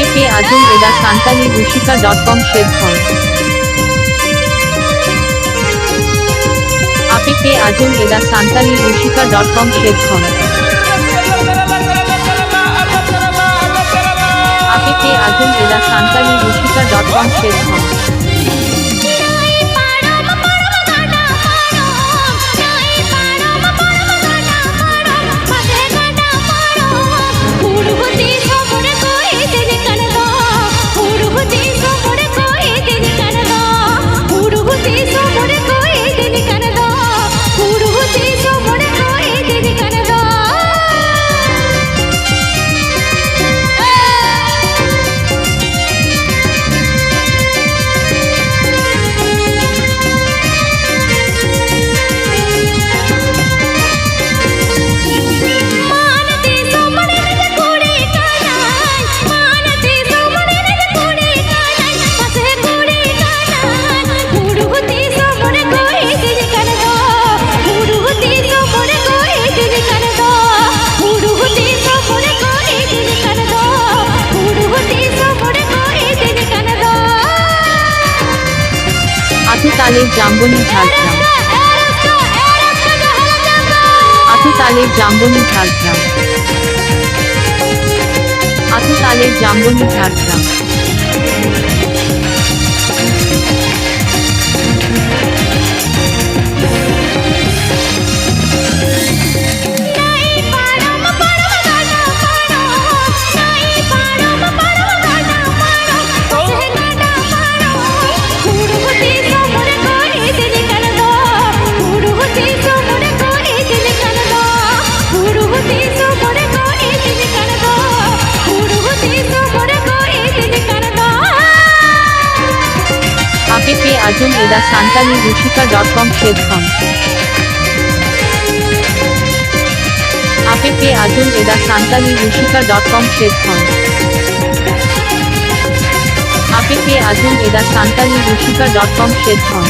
APK Ajum Eda Santali Rushika.com Shedkhon APK Ajum Eda Santali Rushika.com Shedkhon APK Ajum Eda Santali Rushika.com Shedkhon আতুতালের জাম্বনি ঝাড়গ্রাম আতুতালের জাম্বনি ঝাড়গ্রাম আতুতালের Jamboni Jhargram APK Ajum Eda Santali Rushika.com Shedkhon APK Ajum Eda Santali Rushika.com Shedkhon APK Ajum Eda Santali Rushika.com Shedkhon